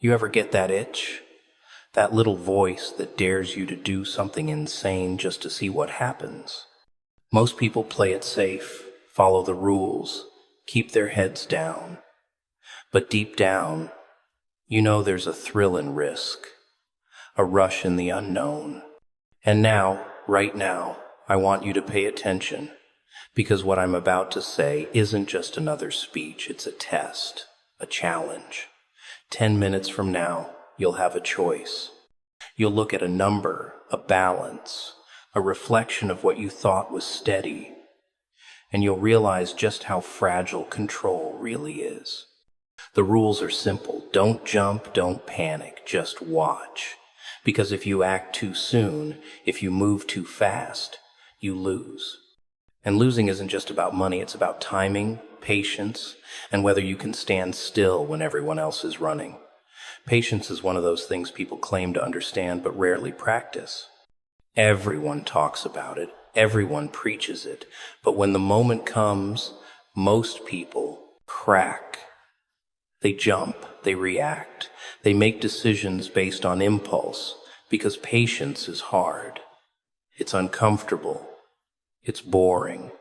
You ever get that itch? That little voice that dares you to do something insane just to see what happens. Most people play it safe, follow the rules, keep their heads down. But deep down, you know there's a thrill in risk, a rush in the unknown. And now, right now, I want you to pay attention, because what I'm about to say isn't just another speech, it's a test, a challenge. 10 minutes from now, you'll have a choice. You'll look at a number, a balance, a reflection of what you thought was steady, and you'll realize just how fragile control really is. The rules are simple. Don't jump, don't panic, just watch. Because if you act too soon, if you move too fast, you lose. And losing isn't just about money, it's about timing, patience, and whether you can stand still when everyone else is running. Patience is one of those things people claim to understand but rarely practice. Everyone talks about it, everyone preaches it, but when the moment comes, most people crack. They jump, they react, they make decisions based on impulse, because patience is hard. It's uncomfortable, it's boring,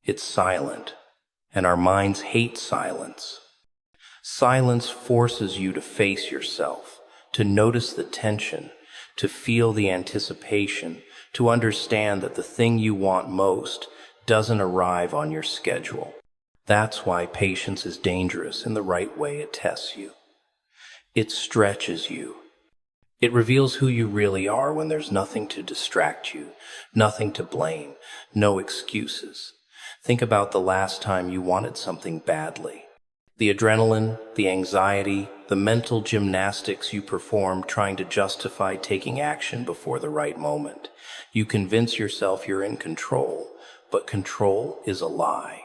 it's silent, and our minds hate silence. Silence forces you to face yourself, to notice the tension, to feel the anticipation, to understand that the thing you want most doesn't arrive on your schedule. That's why patience is dangerous in the right way. It tests you. It stretches you. It reveals who you really are when there's nothing to distract you, nothing to blame, no excuses. Think about the last time you wanted something badly. The adrenaline, the anxiety, the mental gymnastics you perform trying to justify taking action before the right moment. You convince yourself you're in control, but control is a lie.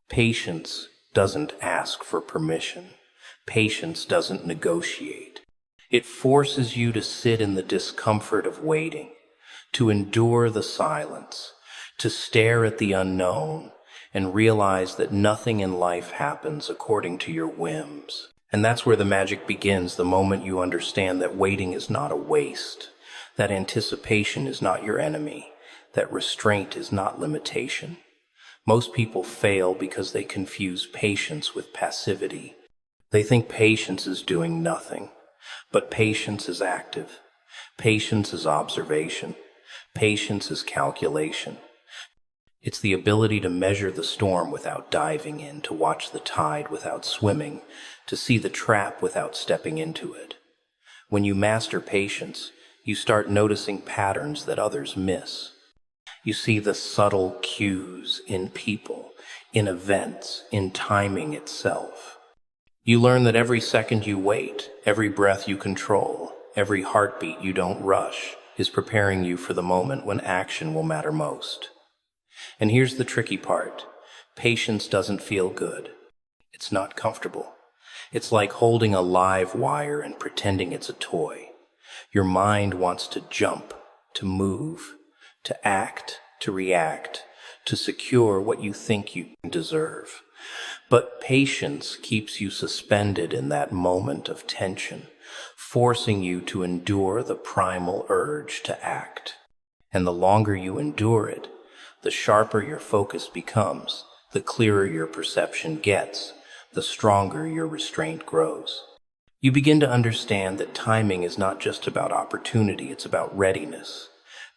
Patience doesn't ask for permission. Patience doesn't negotiate. It forces you to sit in the discomfort of waiting, to endure the silence, to stare at the unknown, and realize that nothing in life happens according to your whims. And that's where the magic begins, the moment you understand that waiting is not a waste, that anticipation is not your enemy, that restraint is not limitation. Most people fail because they confuse patience with passivity. They think patience is doing nothing, but patience is active. Patience is observation. Patience is calculation. It's the ability to measure the storm without diving in, to watch the tide without swimming, to see the trap without stepping into it. When you master patience, you start noticing patterns that others miss. You see the subtle cues in people, in events, in timing itself. You learn that every second you wait, every breath you control, every heartbeat you don't rush, is preparing you for the moment when action will matter most. And here's the tricky part. Patience doesn't feel good. It's not comfortable. It's like holding a live wire and pretending it's a toy. Your mind wants to jump, to move, to act, to react, to secure what you think you deserve. But patience keeps you suspended in that moment of tension, forcing you to endure the primal urge to act. And the longer you endure it, the sharper your focus becomes, the clearer your perception gets, the stronger your restraint grows. You begin to understand that timing is not just about opportunity, it's about readiness.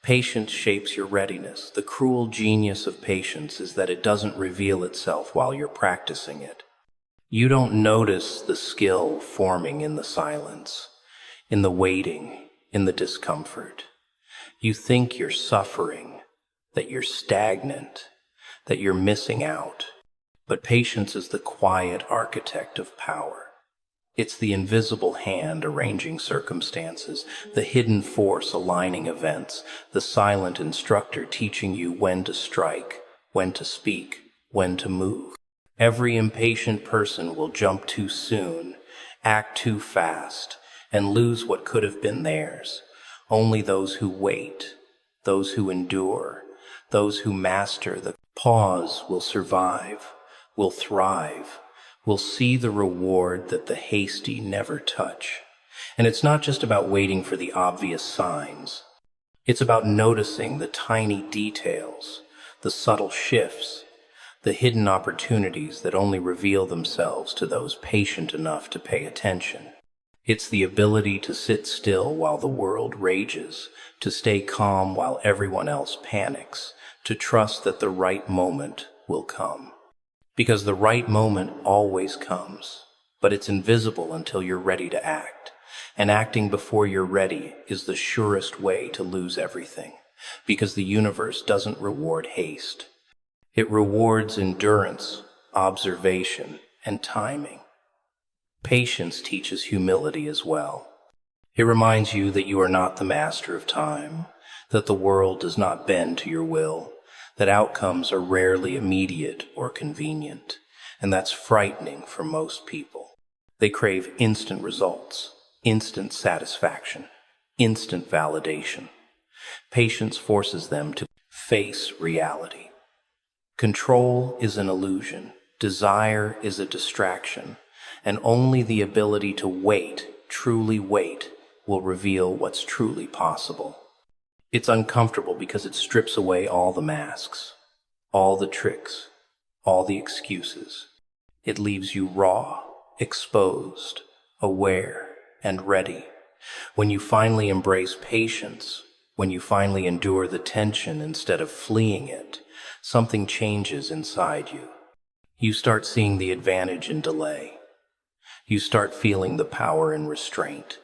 Patience shapes your readiness. The cruel genius of patience is that it doesn't reveal itself while you're practicing it. You don't notice the skill forming in the silence, in the waiting, in the discomfort. You think you're suffering, that you're stagnant, that you're missing out. But patience is the quiet architect of power. It's the invisible hand arranging circumstances, the hidden force aligning events, the silent instructor teaching you when to strike, when to speak, when to move. Every impatient person will jump too soon, act too fast, and lose what could have been theirs. Only those who wait, those who endure, those who master the pause will survive, will thrive, will see the reward that the hasty never touch. And it's not just about waiting for the obvious signs. It's about noticing the tiny details, the subtle shifts, the hidden opportunities that only reveal themselves to those patient enough to pay attention. It's the ability to sit still while the world rages, to stay calm while everyone else panics, to trust that the right moment will come. Because the right moment always comes, but it's invisible until you're ready to act. And acting before you're ready is the surest way to lose everything, because the universe doesn't reward haste. It rewards endurance, observation, and timing. Patience teaches humility as well. It reminds you that you are not the master of time, that the world does not bend to your will, that outcomes are rarely immediate or convenient, and that's frightening for most people. They crave instant results, instant satisfaction, instant validation. Patience forces them to face reality. Control is an illusion, desire is a distraction, and only the ability to wait, truly wait, will reveal what's truly possible. It's uncomfortable because it strips away all the masks, all the tricks, all the excuses. It leaves you raw, exposed, aware, and ready. When you finally embrace patience, when you finally endure the tension instead of fleeing it, something changes inside you. You start seeing the advantage in delay. You start feeling the power in restraint.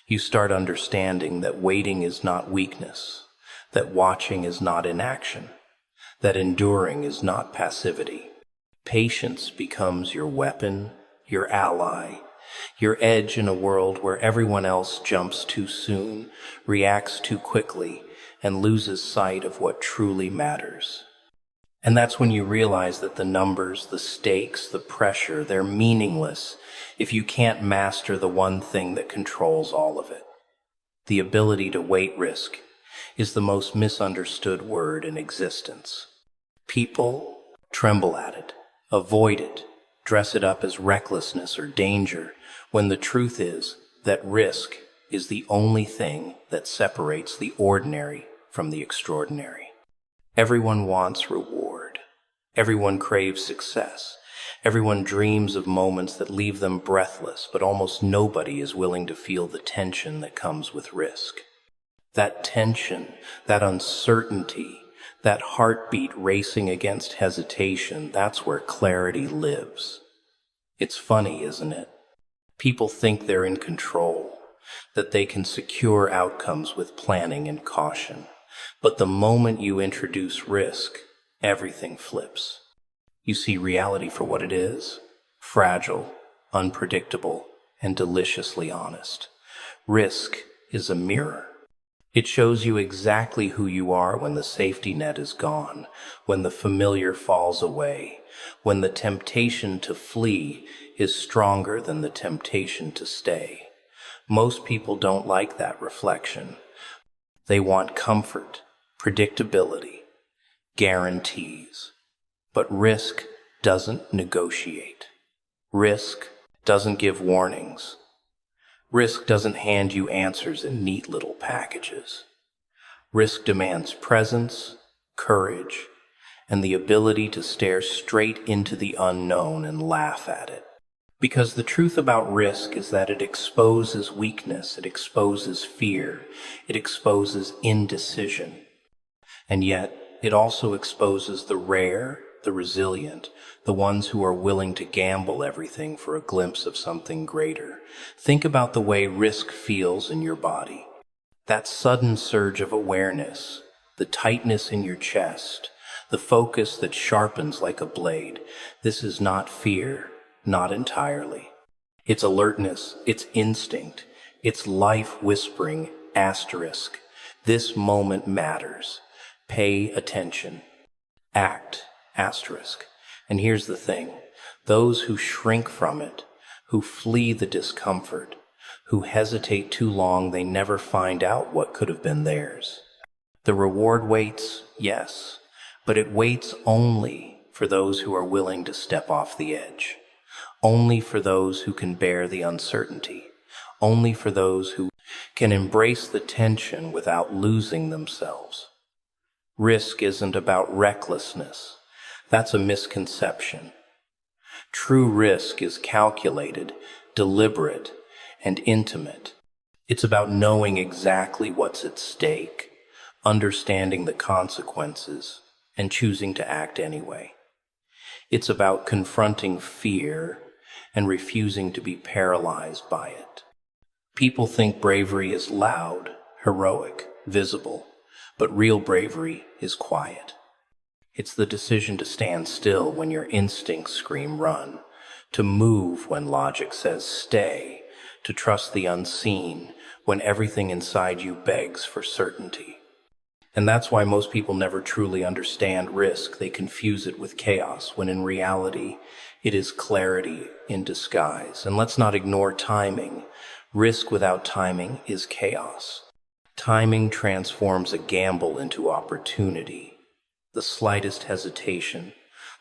You start understanding that waiting is not weakness, that watching is not inaction, that enduring is not passivity. Patience becomes your weapon, your ally, your edge in a world where everyone else jumps too soon, reacts too quickly, and loses sight of what truly matters. And that's when you realize that the numbers, the stakes, the pressure, they're meaningless if you can't master the one thing that controls all of it. The ability to weight risk is the most misunderstood word in existence. People tremble at it, avoid it, dress it up as recklessness or danger, when the truth is that risk is the only thing that separates the ordinary from the extraordinary. Everyone wants reward. Everyone craves success. Everyone dreams of moments that leave them breathless, but almost nobody is willing to feel the tension that comes with risk. That tension, that uncertainty, that heartbeat racing against hesitation, that's where clarity lives. It's funny, isn't it? People think they're in control, that they can secure outcomes with planning and caution. But the moment you introduce risk, everything flips. You see reality for what it is: fragile, unpredictable, and deliciously honest. Risk is a mirror. It shows you exactly who you are when the safety net is gone, when the familiar falls away, when the temptation to flee is stronger than the temptation to stay. Most people don't like that reflection. They want comfort, predictability, guarantees. But risk doesn't negotiate. Risk doesn't give warnings. Risk doesn't hand you answers in neat little packages. Risk demands presence, courage, and the ability to stare straight into the unknown and laugh at it. Because the truth about risk is that it exposes weakness, it exposes fear, it exposes indecision. And yet, it also exposes the rare, the resilient, the ones who are willing to gamble everything for a glimpse of something greater. Think about the way risk feels in your body. That sudden surge of awareness, the tightness in your chest, the focus that sharpens like a blade. This is not fear. Not entirely. It's alertness, it's instinct, it's life whispering, asterisk. This moment matters. Pay attention. Act, asterisk. And here's the thing. Those who shrink from it, who flee the discomfort, who hesitate too long, they never find out what could have been theirs. The reward waits, yes, but it waits only for those who are willing to step off the edge. Only for those who can bear the uncertainty. only for those who can embrace the tension without losing themselves. Risk isn't about recklessness. That's a misconception. True risk is calculated, deliberate, and intimate. It's about knowing exactly what's at stake, understanding the consequences, and choosing to act anyway. It's about confronting fear and refusing to be paralyzed by it. People think bravery is loud, heroic, visible, but real bravery is quiet. It's the decision to stand still when your instincts scream run, to move when logic says stay, to trust the unseen when everything inside you begs for certainty. And that's why most people never truly understand risk. They confuse it with chaos, when in reality, it is clarity in disguise. And let's not ignore timing. Risk without timing is chaos. Timing transforms a gamble into opportunity. The slightest hesitation,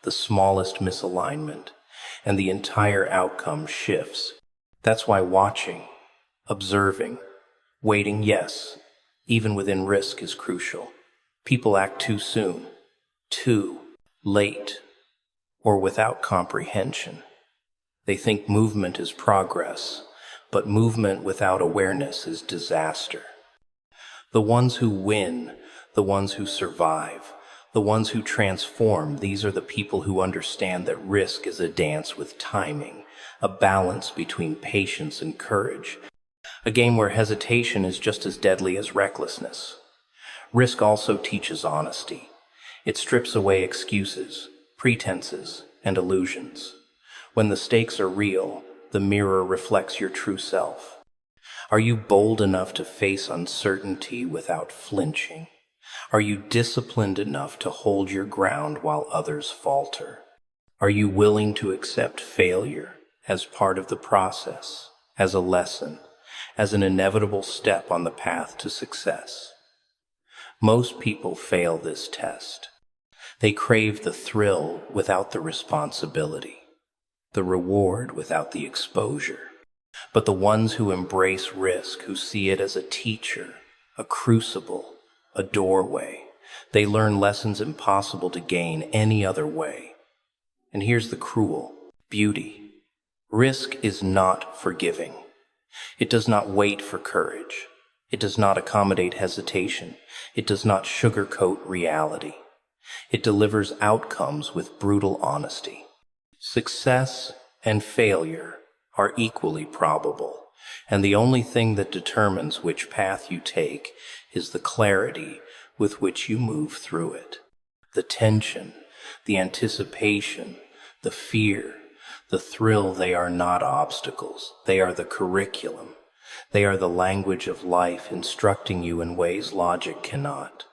the smallest misalignment, and the entire outcome shifts. That's why watching, observing, waiting, yes, even within risk is crucial. People act too soon, too late, or without comprehension. They think movement is progress, but movement without awareness is disaster. The ones who win, the ones who survive, the ones who transform, these are the people who understand that risk is a dance with timing, a balance between patience and courage, a game where hesitation is just as deadly as recklessness. Risk also teaches honesty. It strips away excuses, pretenses, and illusions. When the stakes are real, the mirror reflects your true self. Are you bold enough to face uncertainty without flinching? Are you disciplined enough to hold your ground while others falter? Are you willing to accept failure as part of the process, as a lesson, as an inevitable step on the path to success? Most people fail this test. They crave the thrill without the responsibility, the reward without the exposure. But the ones who embrace risk, who see it as a teacher, a crucible, a doorway, they learn lessons impossible to gain any other way. And here's the cruel beauty. Risk is not forgiving. It does not wait for courage. It does not accommodate hesitation. It does not sugarcoat reality. It delivers outcomes with brutal honesty. Success and failure are equally probable, and the only thing that determines which path you take is the clarity with which you move through it. The tension, the anticipation, the fear, the thrill, they are not obstacles. They are the curriculum. They are the language of life, instructing you in ways logic cannot.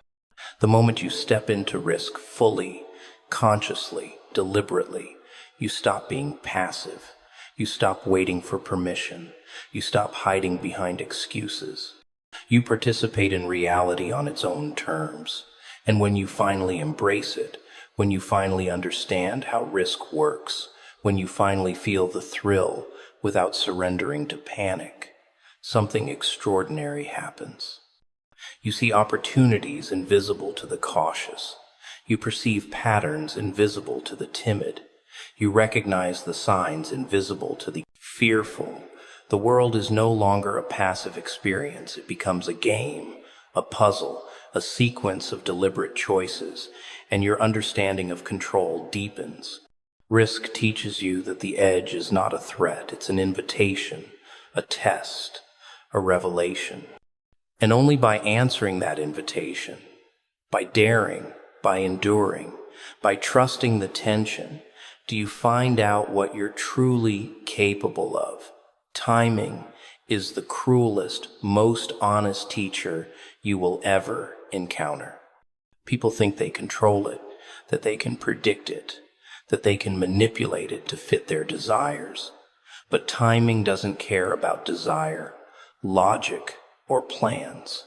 The moment you step into risk fully, consciously, deliberately, you stop being passive. You stop waiting for permission. You stop hiding behind excuses. You participate in reality on its own terms. And when you finally embrace it, when you finally understand how risk works, when you finally feel the thrill without surrendering to panic, something extraordinary happens. You see opportunities invisible to the cautious. You perceive patterns invisible to the timid. You recognize the signs invisible to the fearful. The world is no longer a passive experience. It becomes a game, a puzzle, a sequence of deliberate choices, and your understanding of control deepens. Risk teaches you that the edge is not a threat. It's an invitation, a test, a revelation. And only by answering that invitation, by daring, by enduring, by trusting the tension, do you find out what you're truly capable of. Timing is the cruelest, most honest teacher you will ever encounter. People think they control it, that they can predict it, that they can manipulate it to fit their desires. But timing doesn't care about desire, logic, or plans.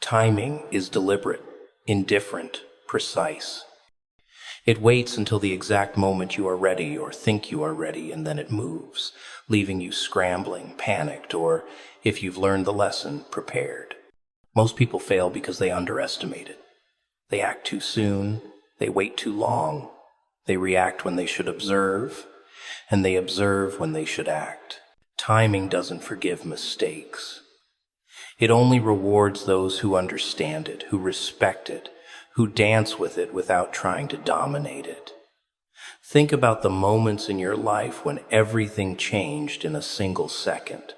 Timing is deliberate, indifferent, precise. It waits until the exact moment you are ready or think you are ready, and then it moves, leaving you scrambling, panicked, or, if you've learned the lesson, prepared. Most people fail because they underestimate it. They act too soon, they wait too long, they react when they should observe, and they observe when they should act. Timing doesn't forgive mistakes. It only rewards those who understand it, who respect it, who dance with it without trying to dominate it. Think about the moments in your life when everything changed in a single second.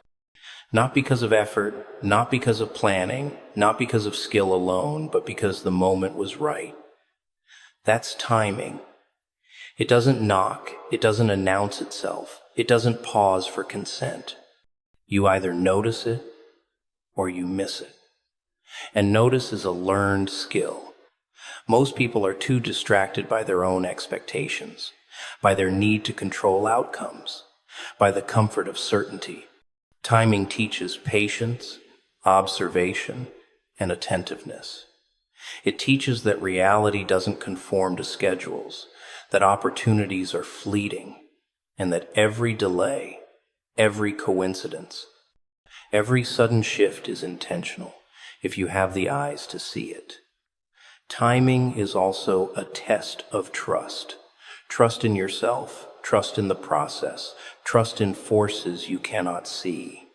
Not because of effort, not because of planning, not because of skill alone, but because the moment was right. That's timing. It doesn't knock, it doesn't announce itself, it doesn't pause for consent. You either notice it or you miss it. And notice is a learned skill. Most people are too distracted by their own expectations, by their need to control outcomes, by the comfort of certainty. Timing teaches patience, observation, and attentiveness. It teaches that reality doesn't conform to schedules, that opportunities are fleeting, and that every delay, every coincidence, every sudden shift is intentional if you have the eyes to see it. Timing is also a test of trust. Trust in yourself, trust in the process, trust in forces you cannot see.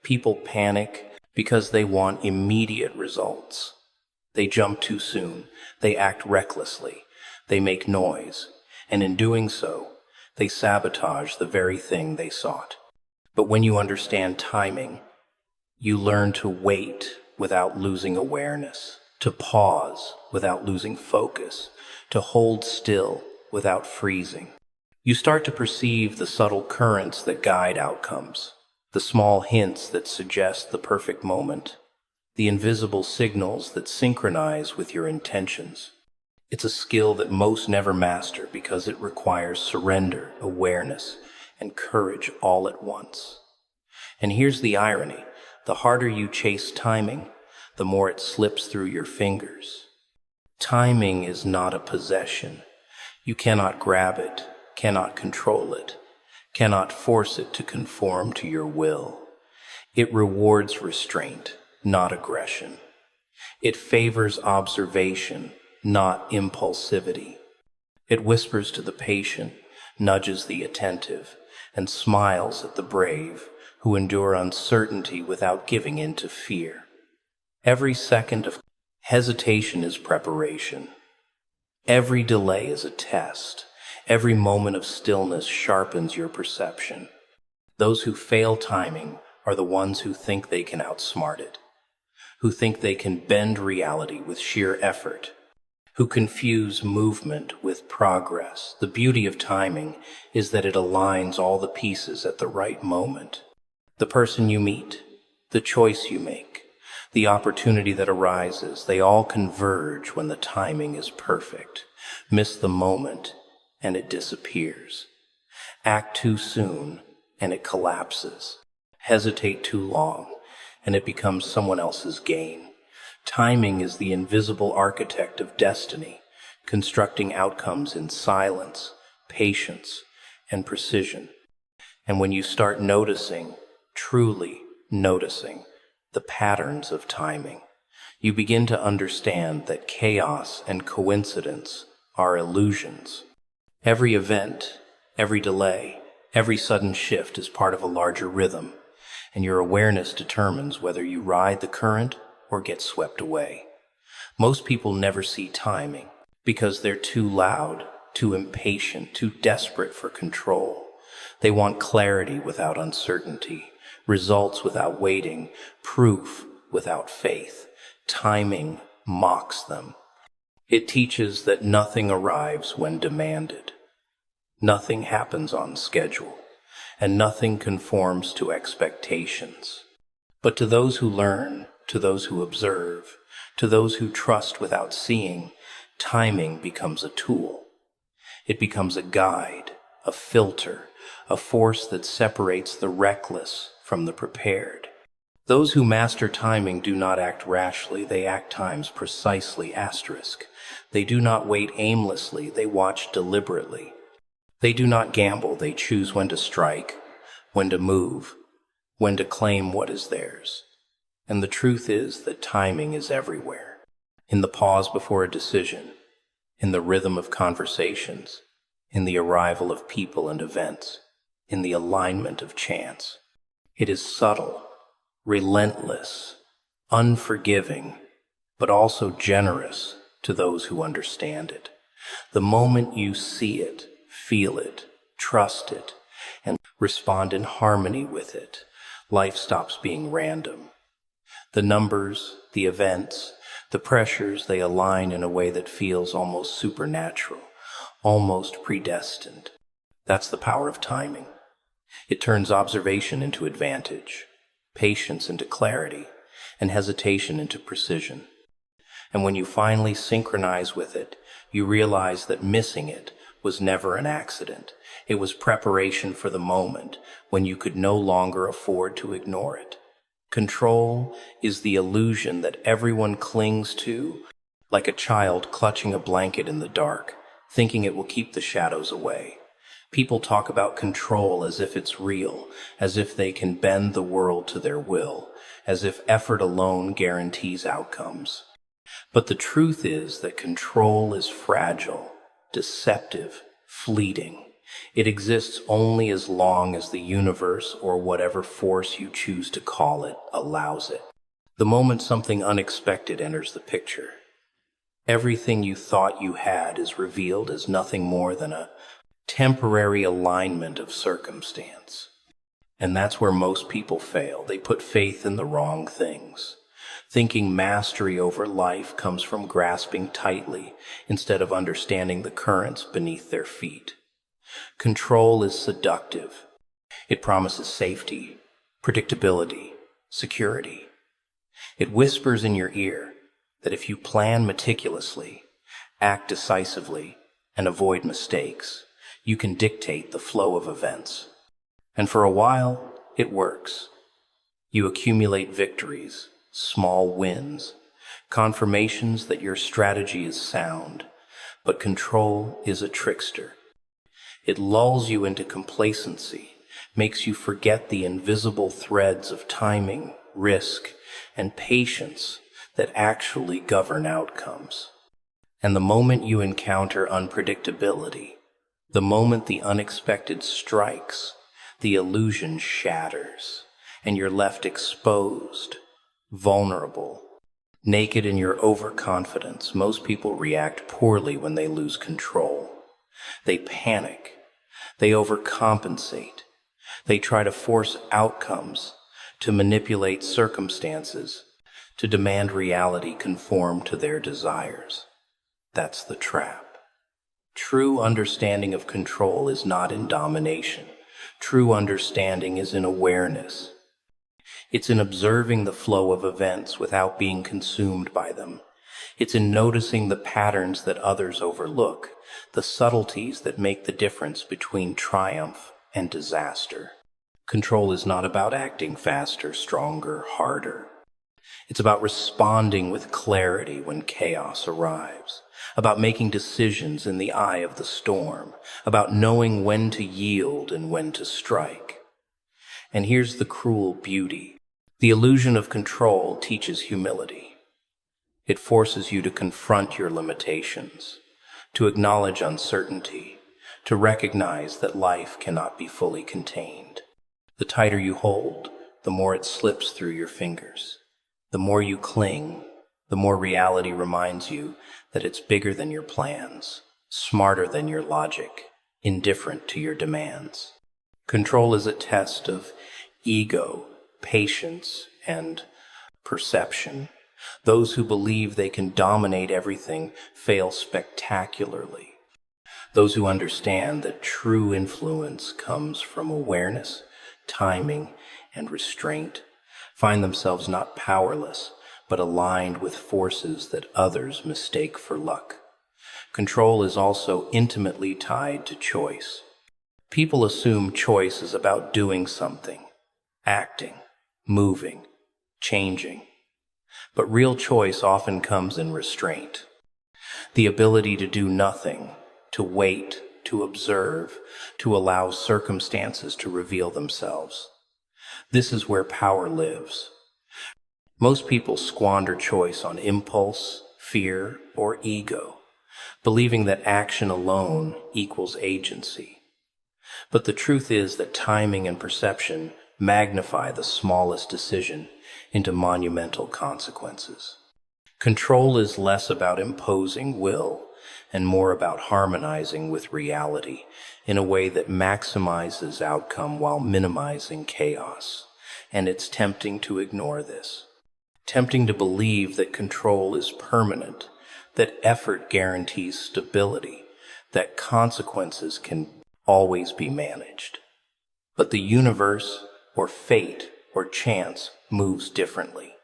People panic because they want immediate results. They jump too soon, they act recklessly, they make noise, and in doing so, they sabotage the very thing they sought. But when you understand timing, you learn to wait without losing awareness, to pause without losing focus, to hold still without freezing. You start to perceive the subtle currents that guide outcomes, the small hints that suggest the perfect moment, the invisible signals that synchronize with your intentions. It's a skill that most never master because it requires surrender, awareness, and courage all at once. And here's the irony. The harder you chase timing, the more it slips through your fingers. Timing is not a possession. You cannot grab it, cannot control it, cannot force it to conform to your will. It rewards restraint, not aggression. It favors observation, not impulsivity. It whispers to the patient, nudges the attentive, and smiles at the brave who endure uncertainty without giving in to fear. Every second of hesitation is preparation. Every delay is a test. Every moment of stillness sharpens your perception. Those who fail timing are the ones who think they can outsmart it, who think they can bend reality with sheer effort, who confuse movement with progress. The beauty of timing is that it aligns all the pieces at the right moment. The person you meet, the choice you make, the opportunity that arises, they all converge when the timing is perfect. Miss the moment, and it disappears. Act too soon, and it collapses. Hesitate too long, and it becomes someone else's gain. Timing is the invisible architect of destiny, constructing outcomes in silence, patience, and precision. And when you start noticing, truly noticing, the patterns of timing, you begin to understand that chaos and coincidence are illusions. Every event, every delay, every sudden shift is part of a larger rhythm, and your awareness determines whether you ride the current or get swept away. Most people never see timing because they're too loud, too impatient, too desperate for control. They want clarity without uncertainty, results without waiting, proof without faith. Timing mocks them. It teaches that nothing arrives when demanded. Nothing happens on schedule, and nothing conforms to expectations. But to those who learn, to those who observe, to those who trust without seeing, timing becomes a tool. It becomes a guide, a filter, a force that separates the reckless from the prepared. Those who master timing do not act rashly, they act times precisely asterisk. They do not wait aimlessly, they watch deliberately. They do not gamble, they choose when to strike, when to move, when to claim what is theirs. And the truth is that timing is everywhere. In the pause before a decision, in the rhythm of conversations, in the arrival of people and events, in the alignment of chance. It is subtle, relentless, unforgiving, but also generous to those who understand it. The moment you see it, feel it, trust it, and respond in harmony with it, life stops being random. The numbers, the events, the pressures, they align in a way that feels almost supernatural, almost predestined. That's the power of timing. It turns observation into advantage, patience into clarity, and hesitation into precision. And when you finally synchronize with it, you realize that missing it was never an accident. It was preparation for the moment when you could no longer afford to ignore it. Control is the illusion that everyone clings to, like a child clutching a blanket in the dark, thinking it will keep the shadows away. People talk about control as if it's real, as if they can bend the world to their will, as if effort alone guarantees outcomes. But the truth is that control is fragile, deceptive, fleeting. It exists only as long as the universe, or whatever force you choose to call it, allows it. The moment something unexpected enters the picture, everything you thought you had is revealed as nothing more than a temporary alignment of circumstance. And that's where most people fail. They put faith in the wrong things, thinking mastery over life comes from grasping tightly instead of understanding the currents beneath their feet. Control is seductive. It promises safety, predictability, security. It whispers in your ear that if you plan meticulously, act decisively, and avoid mistakes, you can dictate the flow of events. And for a while, it works. You accumulate victories, small wins, confirmations that your strategy is sound. But control is a trickster. It lulls you into complacency, makes you forget the invisible threads of timing, risk, and patience that actually govern outcomes. And the moment you encounter unpredictability, the moment the unexpected strikes, the illusion shatters, and you're left exposed, vulnerable, naked in your overconfidence. Most people react poorly when they lose control. They panic. They overcompensate. They try to force outcomes, to manipulate circumstances, to demand reality conform to their desires. That's the trap. True understanding of control is not in domination. True understanding is in awareness. It's in observing the flow of events without being consumed by them. It's in noticing the patterns that others overlook, the subtleties that make the difference between triumph and disaster. Control is not about acting faster, stronger, harder. It's about responding with clarity when chaos arrives, about making decisions in the eye of the storm, about knowing when to yield and when to strike. And here's the cruel beauty. The illusion of control teaches humility. It forces you to confront your limitations, to acknowledge uncertainty, to recognize that life cannot be fully contained. The tighter you hold, the more it slips through your fingers. The more you cling, the more reality reminds you that it's bigger than your plans, smarter than your logic, indifferent to your demands. Control is a test of ego, patience, and perception. Those who believe they can dominate everything fail spectacularly. Those who understand that true influence comes from awareness, timing, and restraint find themselves not powerless, but aligned with forces that others mistake for luck. Control is also intimately tied to choice. People assume choice is about doing something, acting, moving, changing. But real choice often comes in restraint. The ability to do nothing, to wait, to observe, to allow circumstances to reveal themselves. This is where power lives. Most people squander choice on impulse, fear, or ego, believing that action alone equals agency. But the truth is that timing and perception magnify the smallest decision into monumental consequences. Control is less about imposing will and more about harmonizing with reality in a way that maximizes outcome while minimizing chaos. And it's tempting to ignore this. Tempting to believe that control is permanent, that effort guarantees stability, that consequences can always be managed. But the universe, or fate, or chance moves differently.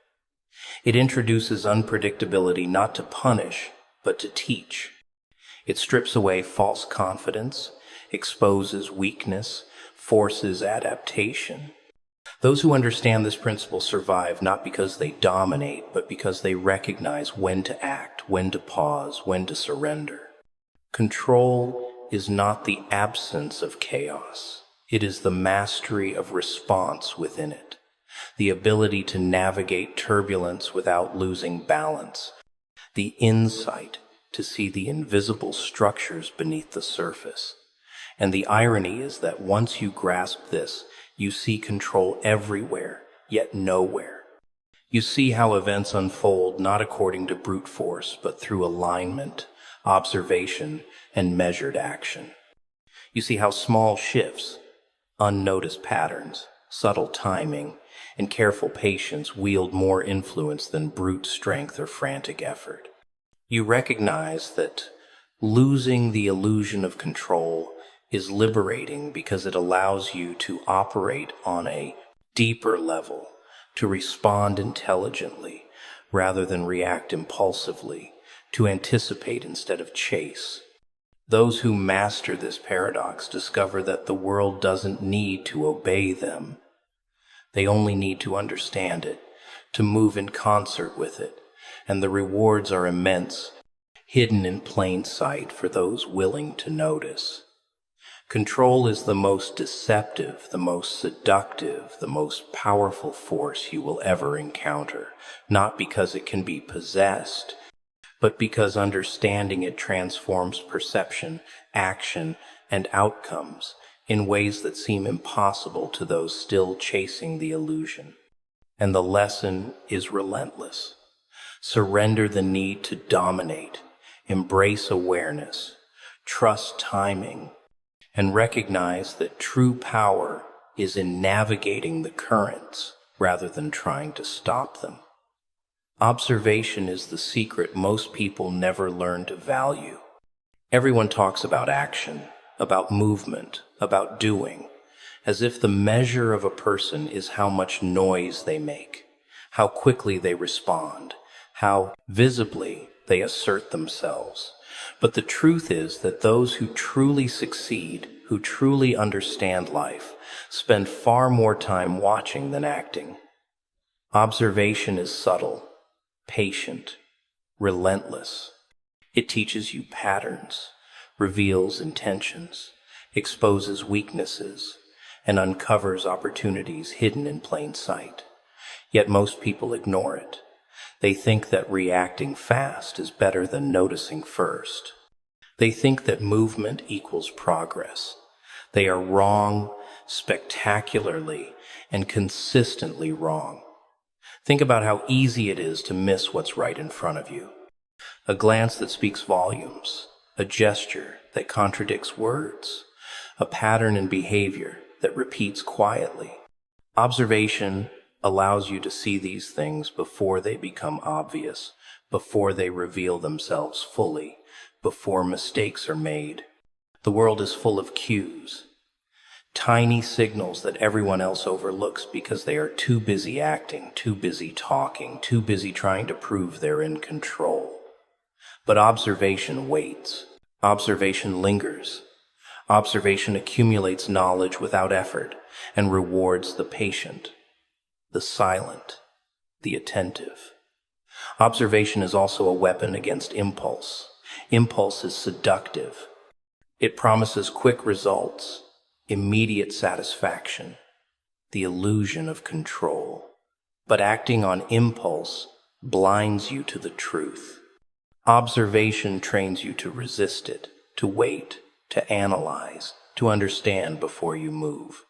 It introduces unpredictability not to punish, but to teach. It strips away false confidence, exposes weakness, forces adaptation. Those who understand this principle survive not because they dominate, but because they recognize when to act, when to pause, when to surrender. Control is not the absence of chaos. It is the mastery of response within it, the ability to navigate turbulence without losing balance, the insight to see the invisible structures beneath the surface. And the irony is that once you grasp this, you see control everywhere, yet nowhere. You see how events unfold not according to brute force, but through alignment, observation, and measured action. You see how small shifts, unnoticed patterns, subtle timing, and careful patience wield more influence than brute strength or frantic effort. You recognize that losing the illusion of control is liberating because it allows you to operate on a deeper level, to respond intelligently rather than react impulsively, to anticipate instead of chase. Those who master this paradox discover that the world doesn't need to obey them. They only need to understand it, to move in concert with it, and the rewards are immense, hidden in plain sight for those willing to notice. Control is the most deceptive, the most seductive, the most powerful force you will ever encounter, not because it can be possessed, but because understanding it transforms perception, action, and outcomes in ways that seem impossible to those still chasing the illusion. And the lesson is relentless. Surrender the need to dominate, embrace awareness, trust timing, and recognize that true power is in navigating the currents rather than trying to stop them. Observation is the secret most people never learn to value. Everyone talks about action, about movement, about doing, as if the measure of a person is how much noise they make, how quickly they respond, how visibly they assert themselves. But the truth is that those who truly succeed, who truly understand life, spend far more time watching than acting. Observation is subtle, patient, relentless. It teaches you patterns, reveals intentions, exposes weaknesses, and uncovers opportunities hidden in plain sight. Yet most people ignore it. They think that reacting fast is better than noticing first. They think that movement equals progress. They are wrong, spectacularly and consistently wrong. Think about how easy it is to miss what's right in front of you. A glance that speaks volumes, a gesture that contradicts words, a pattern in behavior that repeats quietly. Observation allows you to see these things before they become obvious, before they reveal themselves fully, before mistakes are made. The world is full of cues, tiny signals that everyone else overlooks because they are too busy acting, too busy talking, too busy trying to prove they're in control. But observation waits. Observation lingers. Observation accumulates knowledge without effort and rewards the patient, the silent, the attentive. Observation is also a weapon against impulse. Impulse is seductive. It promises quick results, immediate satisfaction, the illusion of control. But acting on impulse blinds you to the truth. Observation trains you to resist it, to wait, to analyze, to understand before you move.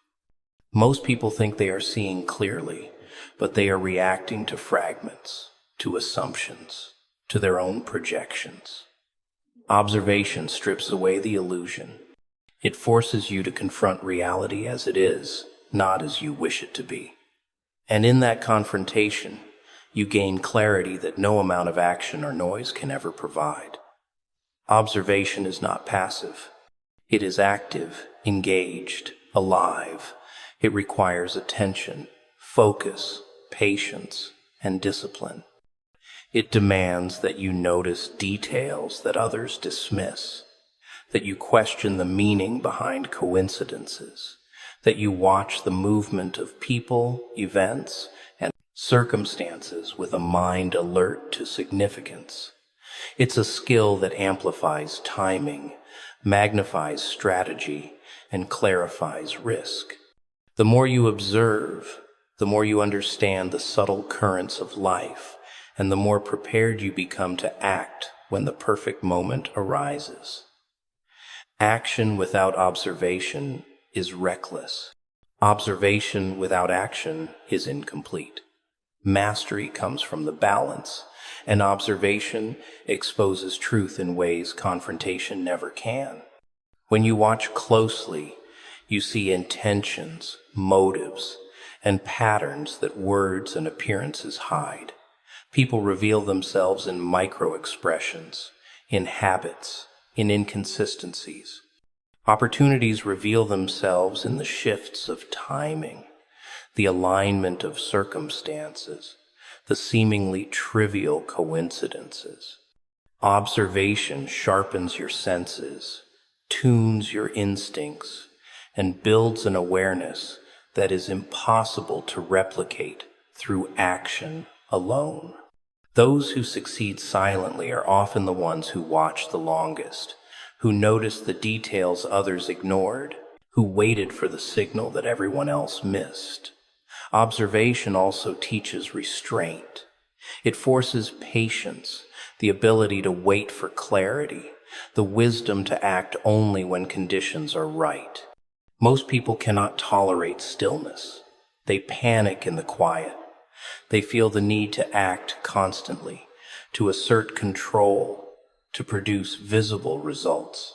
Most people think they are seeing clearly, but they are reacting to fragments, to assumptions, to their own projections. Observation strips away the illusion. It forces you to confront reality as it is, not as you wish it to be. And in that confrontation, you gain clarity that no amount of action or noise can ever provide. Observation is not passive. It is active, engaged, alive. It requires attention, focus, patience, and discipline. It demands that you notice details that others dismiss, that you question the meaning behind coincidences, that you watch the movement of people, events, and circumstances with a mind alert to significance. It's a skill that amplifies timing, magnifies strategy, and clarifies risk. The more you observe, the more you understand the subtle currents of life, and the more prepared you become to act when the perfect moment arises. Action without observation is reckless. Observation without action is incomplete. Mastery comes from the balance, and observation exposes truth in ways confrontation never can. When you watch closely, you see intentions, motives, and patterns that words and appearances hide. People reveal themselves in micro-expressions, in habits, in inconsistencies. Opportunities reveal themselves in the shifts of timing, the alignment of circumstances, the seemingly trivial coincidences. Observation sharpens your senses, tunes your instincts, and builds an awareness that is impossible to replicate through action alone. Those who succeed silently are often the ones who watch the longest, who noticed the details others ignored, who waited for the signal that everyone else missed. Observation also teaches restraint. It forces patience, the ability to wait for clarity, the wisdom to act only when conditions are right. Most people cannot tolerate stillness. They panic in the quiet. They feel the need to act constantly, to assert control, to produce visible results.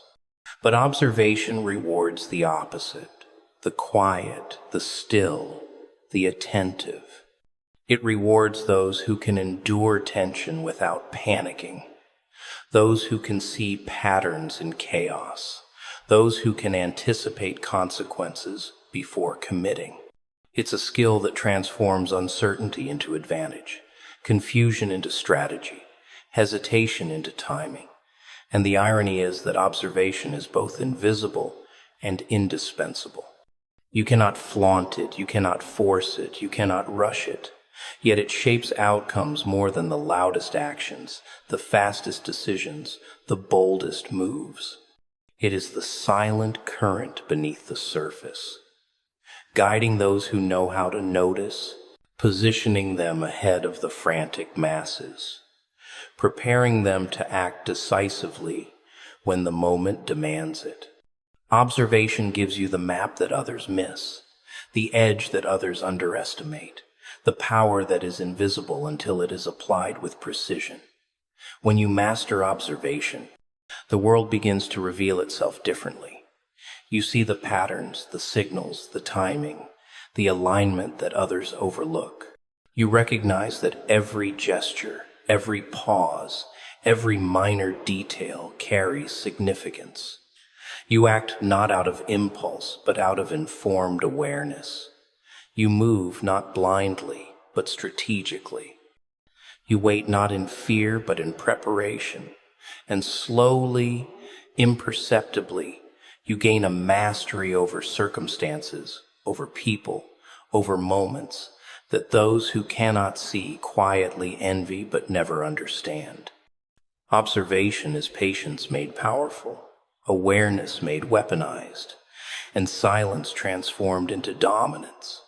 But observation rewards the opposite, the quiet, the still, the attentive. It rewards those who can endure tension without panicking, those who can see patterns in chaos, those who can anticipate consequences before committing. It's a skill that transforms uncertainty into advantage, confusion into strategy, hesitation into timing. And the irony is that observation is both invisible and indispensable. You cannot flaunt it, you cannot force it, you cannot rush it. Yet it shapes outcomes more than the loudest actions, the fastest decisions, the boldest moves. It is the silent current beneath the surface, guiding those who know how to notice, positioning them ahead of the frantic masses, preparing them to act decisively when the moment demands it. Observation gives you the map that others miss, the edge that others underestimate, the power that is invisible until it is applied with precision. When you master observation, the world begins to reveal itself differently. You see the patterns, the signals, the timing, the alignment that others overlook. You recognize that every gesture, every pause, every minor detail carries significance. You act not out of impulse, but out of informed awareness. You move not blindly, but strategically. You wait not in fear, but in preparation. And slowly, imperceptibly, you gain a mastery over circumstances, over people, over moments that those who cannot see quietly envy but never understand. Observation is patience made powerful, awareness made weaponized, and silence transformed into dominance.